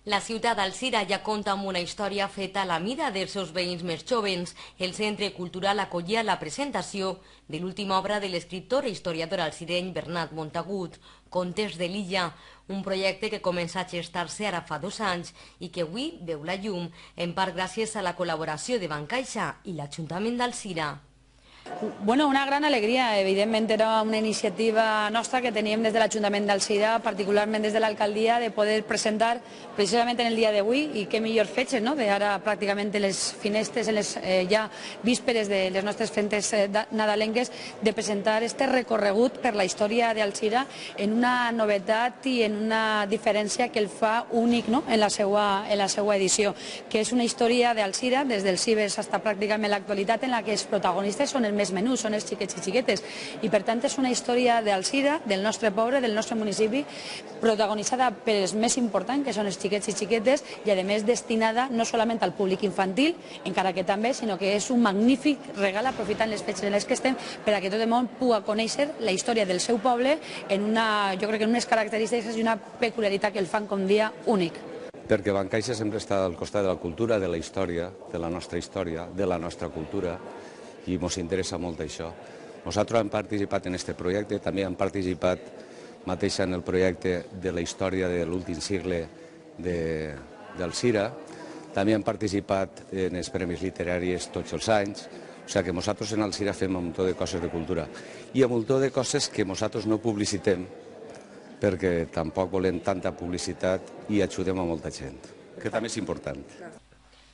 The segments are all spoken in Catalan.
La ciutat d'Alzira ja compta amb una història feta a la mida dels seus veïns més jovens. El Centre Cultural acollia la presentació de l'última obra de l'escriptor i historiador alzireny Bernat Montagut, Contes de l'Illa, un projecte que comença a gestar-se ara fa 2 anys i que avui veu la llum, en part gràcies a la col·laboració de Bancaixa i l'Ajuntament d'Alzira. Bueno, una gran alegria. Evidentment era una iniciativa nostra que teníem des de l'Ajuntament d'Alzira, particularment des de l'alcaldia, de poder presentar precisament en el dia d'avui, i què millor fetges, no?, d'ara pràcticament les finestres, en les ja vísperes de les nostres festes nadalenques, de presentar este recorregut per la història d'Alzira en una novetat i en una diferència que el fa únic, no?, en la seva edició, que és una història d'Alzira des dels cibers fins pràcticament l'actualitat, en la que els protagonistes són els més menuts, són els xiquets i xiquetes, i per tant és una història d'Alzira, del nostre poble, del nostre municipi, protagonitzada per els més importants, que són els xiquets i xiquetes, i a més destinada no solament al públic infantil, encara que també, sinó que és un magnífic regal, aprofitant les fetges en les que estem, per a que tot el món pugui conèixer la història del seu poble en jo crec que en unes característiques i una peculiaritat que el fan com dia únic. Perquè Bancaixa sempre està al costat de la cultura, de la història, de la nostra cultura, i ens interessa molt això. Nosaltres hem participat en aquest projecte, també hem participat mateix en el projecte de la història de l'últim segle d'Alzira, també hem participat en els premis literaris tots els anys, o sigui que nosaltres en Alzira fem un munt de coses de cultura i un munt de coses que nosaltres no publicitem perquè tampoc volem tanta publicitat i ajudem a molta gent, que també és important.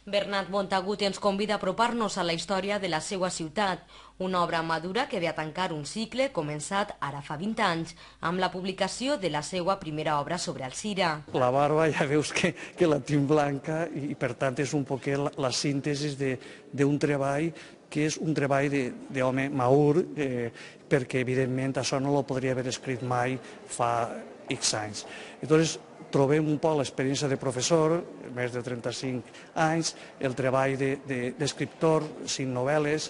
Bernat Montagut ens convida a apropar-nos a la història de la seva ciutat, una obra madura que ve a tancar un cicle començat ara fa 20 anys amb la publicació de la seva primera obra sobre Alzira. La barba ja veus que la tinc blanca i per tant és un poc la síntesi d'un treball que és un treball d'home madur, perquè evidentment això no ho podria haver escrit mai fa X anys. Llavors, trobem un poc l'experiència de professor, més de 35 anys, el treball d'escriptor, 5 novel·les,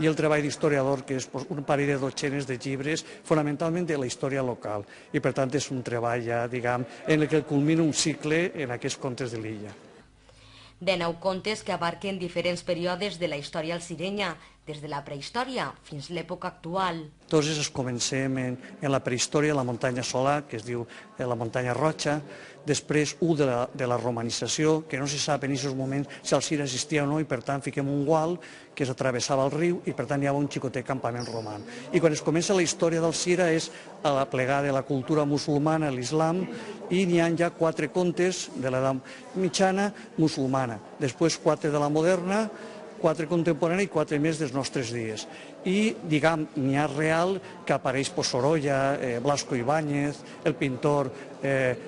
i el treball d'historiador, que és un parell de dotzenes de llibres, fonamentalment de la història local. I per tant és un treball ja, diguem, en què culmina un cicle en aquests contes de l'illa. De 9 contes que abarquen diferents períodes de la història alzirenya, des de la prehistòria fins a l'època actual. Tots els comencem en la prehistòria, la muntanya Solà, que es diu la muntanya Roja, després de la romanització, que no se sap en aquests moments si Alzira existia o no, i per tant fiquem un gual que s'atravessava el riu i per tant hi havia un xicotet campament romà. I quan es comença la història d'Alzira és a la plegada de la cultura musulmana, l'islam, i n'hi ha ja 4 contes de l'edat mitjana musulmana, després 4 de la moderna, 4 contemporanis i 4 més dels nostres dies. I, diguem, n'hi ha real que apareix Sorolla, Blasco Ibáñez, el pintor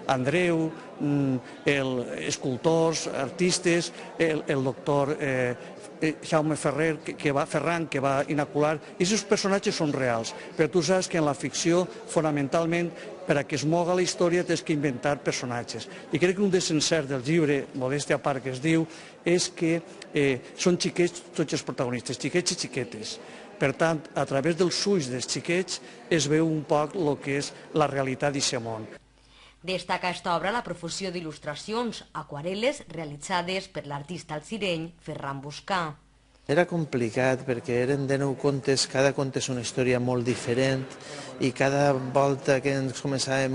Andreu, els escultors, artistes, el doctor Jaume Ferran, que va inocular. I aquests personatges són reals, però tu saps que en la ficció, fonamentalment, per a que es moga la història tens que inventar personatges. I crec que un dels encerts del llibre, modèstia a part que es diu, és que són xiquets tots els protagonistes, xiquets i xiquetes. Per tant, a través dels ulls dels xiquets es veu un poc el que és la realitat d'aquest món. Destaca aquesta obra la profusió d'il·lustracions, aquarel·les realitzades per l'artista alzireny Ferran Buscà. Era complicat perquè eren de 9 contes, cada conte és una història molt diferent i cada volta que ens començàvem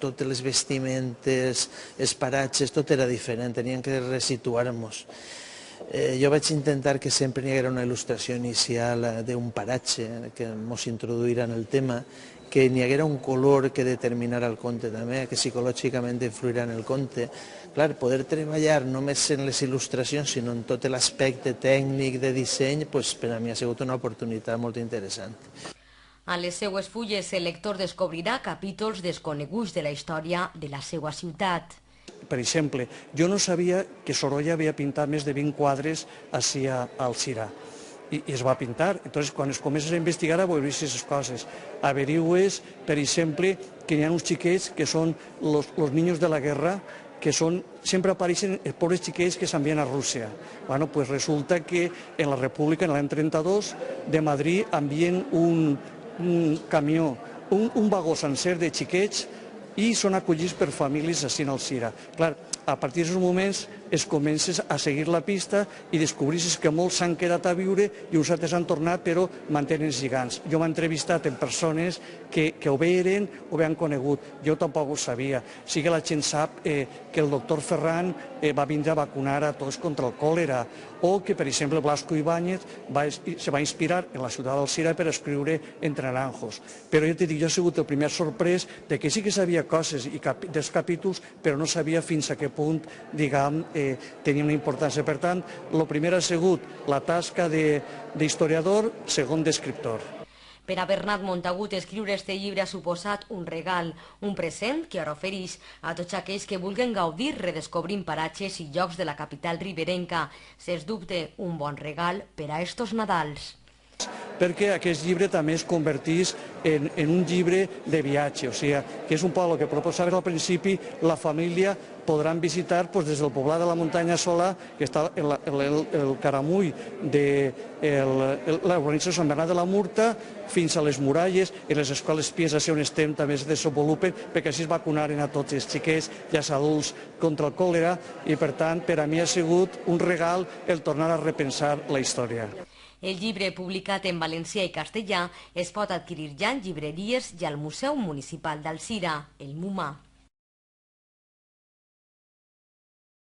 totes les vestimentes, els paratges, tot era diferent, teníem que resituar-nos. Jo vaig intentar que sempre hi hagués una il·lustració inicial d'un paratge que ens introduïra en el tema, que n'hi haguera un color que determinara el conte també, que psicològicament influirà en el conte. Clar, poder treballar només en les il·lustracions, sinó en tot l'aspecte tècnic de disseny, per a mi ha sigut una oportunitat molt interessant. A les seues fulles el lector descobrirà capítols desconeguts de la història de la seva ciutat. Per exemple, jo no sabia que Sorolla havia pintat més de 20 quadres ací a Alzira. I es va pintar. Entonces, quan es comences a investigar, veuràs aquestes coses. Averigües, per exemple, que hi ha uns xiquets que són los niños de la guerra, que sempre apareixen els pobres xiquets que s'envien a Rússia. Bueno, pues resulta que en la República, en l'any 32, de Madrid envien un camió, un vagó sencer de xiquets i són acollits per famílies així al Cira. Clar, a partir d'aquests moments es comences a seguir la pista i descobrissis que molts s'han quedat a viure i uns altres han tornat, però mantenen els lligams. Jo m'he entrevistat amb persones que ho veren o ho han conegut. Jo tampoc ho sabia. Sí que la gent sap que el doctor Ferran va vindre a vacunar a tots contra el còlera, o que, per exemple, Blasco Ibáñez se va inspirar en la ciutat d'Alzira per escriure Entre Naranjos. Però jo t'he dit, jo he sigut el primer sorprès de que sí que sabia coses dels capítols, però no sabia fins a què punt, diguem, tenia una importància. Per tant, el primer ha sigut la tasca d'historiador, segon d'escriptor. Per a Bernat Montagut, escriure este llibre ha suposat un regal, un present que ara ofereix a tots aquells que vulguin gaudir redescobrint paratges i llocs de la capital riberenca. Sens dubte, un bon regal per a estos Nadals. Perquè aquest llibre també es convertís en un llibre de viatge, o sigui, que és un poc el que proposaves al principi, la família podran visitar des del poblat de la muntanya Solà, que està el caramull de la urbanització Sant Bernat de la Murta, fins a les muralles, i les escoles pies on estem també es desenvolupen, perquè així es vacunaren a tots els xiquets i els adults contra el còlera, i per tant, per a mi ha sigut un regal el tornar a repensar la història. El llibre, publicat en valencià i castellà, es pot adquirir ja en llibreries i al Museu Municipal d'Alzira, el MUMA.